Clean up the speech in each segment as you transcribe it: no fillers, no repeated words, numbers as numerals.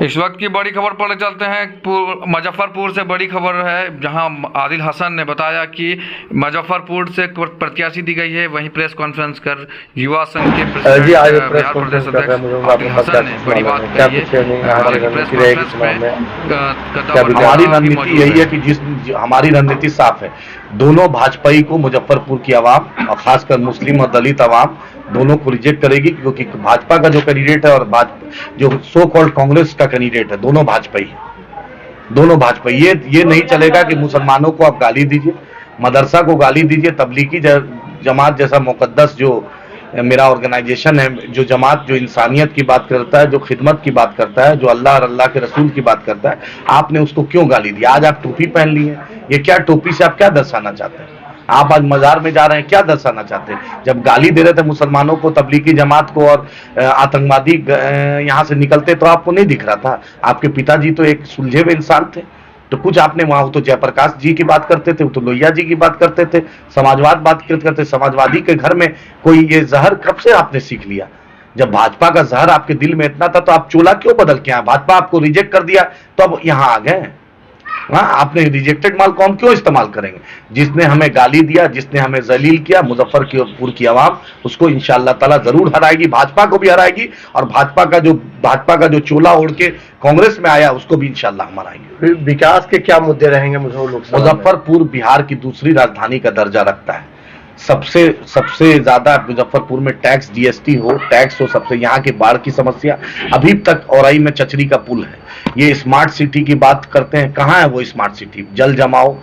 इस वक्त की बड़ी खबर पर चलते हैं। मुजफ्फरपुर से बड़ी खबर है, जहां आदिल हसन ने बताया कि मुजफ्फरपुर से प्रत्याशी दी गई है। वहीं प्रेस कॉन्फ्रेंस कर युवा संघ के बिहार प्रदेश अध्यक्ष आदिल हसन ने बड़ी बात कही है। प्रेस कॉन्फ्रेंस में हमारी रणनीति यही है कि हमारी रणनीति साफ है। दोनों भाजपाई को मुजफ्फरपुर की आवाम और खासकर मुस्लिम और दलित आवाम दोनों को रिजेक्ट करेगी, क्योंकि भाजपा का जो कैंडिडेट है और जो सो कॉल्ड कांग्रेस का कैंडिडेट है, दोनों भाजपाई है। दोनों भाजपाई। ये नहीं चलेगा कि मुसलमानों को आप गाली दीजिए, मदरसा को गाली दीजिए, तबलीगी जमात जैसा मुकद्दस जो मेरा ऑर्गेनाइजेशन है, जो जमात जो इंसानियत की बात करता है, जो खिदमत की बात करता है, जो अल्लाह और अल्लाह के रसूल की बात करता है, आपने उसको क्यों गाली दी? आज आप टोपी पहन ली है, ये क्या टोपी से आप क्या दर्शाना चाहते हैं? आप आज मजार में जा रहे हैं, क्या दर्शाना चाहते हैं? जब गाली दे रहे थे मुसलमानों को, तबलीगी जमात को और आतंकवादी यहां से निकलते तो आपको नहीं दिख रहा था? आपके पिताजी तो एक सुलझे हुए इंसान थे, तो कुछ आपने वहां तो जयप्रकाश जी की बात करते थे, तो लोहिया जी की बात करते थे, समाजवाद बात करते। समाजवादी के घर में कोई ये जहर कब से आपने सीख लिया? जब भाजपा का जहर आपके दिल में इतना था तो आप चोला क्यों बदल के आए? भाजपा आपको रिजेक्ट कर दिया तो अब यहां आ गए। हाँ, आपने रिजेक्टेड माल को हम क्यों इस्तेमाल करेंगे? जिसने हमें गाली दिया, जिसने हमें जलील किया, मुजफ्फरपुर की आवाम उसको इंशाअल्लाह ताला जरूर हराएगी, भाजपा को भी हराएगी, और भाजपा का जो चोला ओढ़ के कांग्रेस में आया उसको भी इंशाअल्लाह हम हराएंगे। विकास के क्या मुद्दे रहेंगे? मुजफ्फरपुर बिहार की दूसरी राजधानी का दर्जा रखता है। सबसे ज्यादा मुजफ्फरपुर में टैक्स, जीएसटी हो, टैक्स हो, सबसे यहाँ की बाढ़ की समस्या अभी तक औरई में चचरी का पुल है। ये स्मार्ट सिटी की बात करते हैं, कहाँ है वो स्मार्ट सिटी? जल जमाव,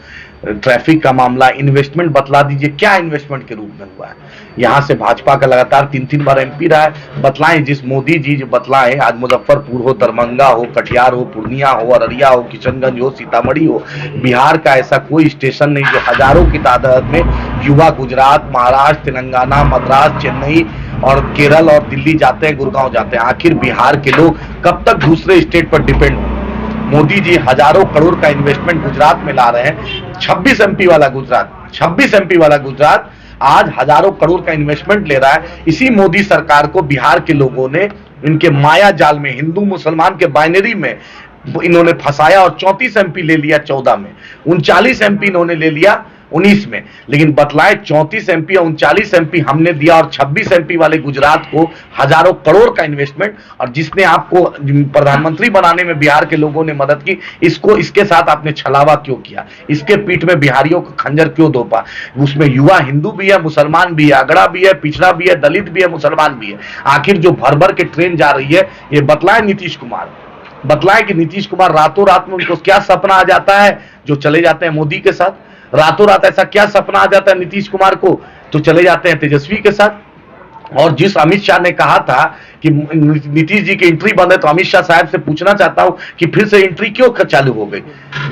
ट्रैफिक का मामला, इन्वेस्टमेंट बतला दीजिए, क्या इन्वेस्टमेंट के रूप में हुआ है? यहाँ से भाजपा का लगातार 3-3 बार एमपी रहा है। बतलाएं, जिस मोदी जी जो बतलाएं, आज मुजफ्फरपुर हो, दरभंगा हो, कटिहार हो, पूर्णिया हो, अररिया हो, किशनगंज हो, सीतामढ़ी हो, बिहार का ऐसा कोई स्टेशन नहीं जो हजारों की तादाद में युवा गुजरात, महाराष्ट्र, तेलंगाना, मद्रास, चेन्नई और केरल और दिल्ली जाते हैं, गुड़गांव जाते हैं। आखिर बिहार के लोग कब तक दूसरे स्टेट पर डिपेंड होंगे? मोदी जी हजारों करोड़ का इन्वेस्टमेंट गुजरात में ला रहे हैं। 26 एमपी वाला गुजरात आज हजारों करोड़ का इन्वेस्टमेंट ले रहा है। इसी मोदी सरकार को बिहार के लोगों ने इनके माया जाल में, हिंदू मुसलमान के बाइनरी में इन्होंने फंसाया और 34 एमपी ले लिया 14 में, 39 एमपी इन्होंने ले लिया 19 में। लेकिन बतलाए 34 एमपी और 39 एमपी हमने दिया और 26 एमपी वाले गुजरात को हजारों करोड़ का इन्वेस्टमेंट, और जिसने आपको प्रधानमंत्री बनाने में बिहार के लोगों ने मदद की, इसके साथ आपने छलावा क्यों किया? इसके पीठ में बिहारियों को खंजर क्यों दोपा? उसमें युवा हिंदू भी है, मुसलमान भी है, अगड़ा भी है, पिछड़ा भी है, दलित भी है, मुसलमान भी है। आखिर जो भर भर के ट्रेन जा रही है, ये बतलाए नीतीश कुमार, बतलाए कि नीतीश कुमार रातों रात में उनको क्या सपना आ जाता है जो चले जाते हैं मोदी के साथ? रातों रात ऐसा क्या सपना आ जाता है नीतीश कुमार को तो चले जाते हैं तेजस्वी के साथ? और जिस अमित शाह ने कहा था कि नीतीश जी की एंट्री बंद है, तो अमित शाह साहब से पूछना चाहता हूं कि फिर से एंट्री क्यों चालू हो गई?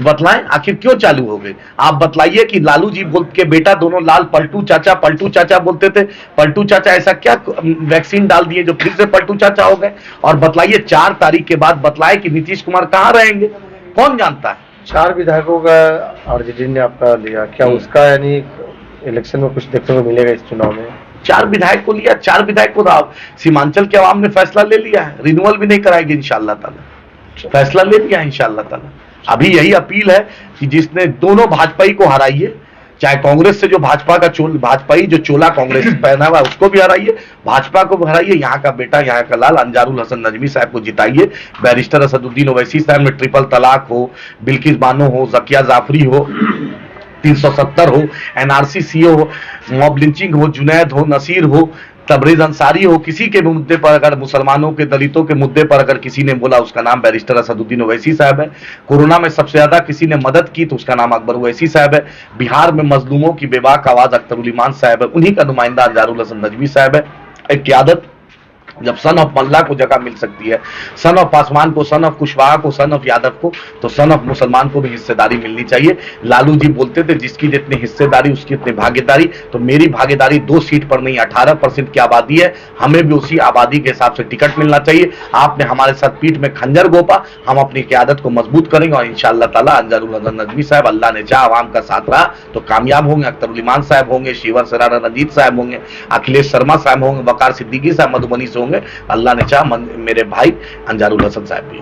बतलाएं, आखिर क्यों चालू हो गई? आप बतलाइए कि लालू जी बोल के बेटा दोनों लाल पलटू चाचा बोलते थे। पलटू चाचा ऐसा क्या वैक्सीन डाल दिए जो फिर से पलटू चाचा हो गए? और बतलाइए 4 तारीख के बाद बतलाए कि नीतीश कुमार कहां रहेंगे, कौन जानता है? 4 विधायकों का आरजेडी ने आपका लिया, क्या उसका यानी इलेक्शन में कुछ देखने को मिलेगा इस चुनाव में? 4 विधायक को लिया, 4 विधायक को सीमांचल के आवाम ने फैसला ले लिया है, रिन्यूअल भी नहीं कराएगी इंशाअल्लाह ताला, फैसला ले लिया इंशाअल्लाह ताला। अभी यही अपील है कि जिसने दोनों भाजपाई को हराइए, चाहे कांग्रेस से जो भाजपाई जो चोला कांग्रेस पहना हुआ उसको भी हराइए, भाजपा को भी हराइए, यहाँ का बेटा, यहाँ का लाल अंजारुल हसन नजमी साहब को जिताइए। बैरिस्टर असदुद्दीन ओवैसी साहब में ट्रिपल तलाक हो, बिल्किस बानो हो, जकिया जाफरी हो, 370 हो, एनआरसी सीओ हो, मॉब लिंचिंग हो, जुनैद हो, नसीर हो, तबरेज अंसारी हो, किसी के मुद्दे पर अगर मुसलमानों के, दलितों के मुद्दे पर अगर किसी ने बोला, उसका नाम बैरिस्टर असदुद्दीन ओवैसी साहब है। कोरोना में सबसे ज्यादा किसी ने मदद की तो उसका नाम अकबर ओवैसी साहब है। बिहार में मजलूमों की बेबाक आवाज अख्तरुल इमान साहब है, उन्हीं का नुमाइंदा अंजारुल हसन नजमी साहब है। एक क़यादत जब सन ऑफ मल्ला को जगह मिल सकती है, सन ऑफ पासवान को, सन ऑफ कुशवाहा को, सन ऑफ यादव को, तो सन ऑफ मुसलमान को भी हिस्सेदारी मिलनी चाहिए। लालू जी बोलते थे जिसकी जितनी हिस्सेदारी उसकी इतनी भागीदारी, तो मेरी भागीदारी 2 सीट पर नहीं, 18% की आबादी है, हमें भी उसी आबादी के हिसाब से टिकट मिलना चाहिए। आपने हमारे साथ पीठ में खंजर गोपा, हम अपनी क़यादत को मजबूत करेंगे और इंशाअल्लाह ताला अंजारुल हसन नजमी साहब, अल्लाह ने चाहा आवाम का साथ रहा तो कामयाब होंगे। अख्तरुल इमान साहब होंगे, शिवर सरारा रंजीत साहब होंगे, अखिलेश शर्मा साहब होंगे, वकार सिद्दीकी साहब मधुबनी से होंगे, अल्लाह ने चाहा मेरे भाई अंजारुल हसन साहब भी।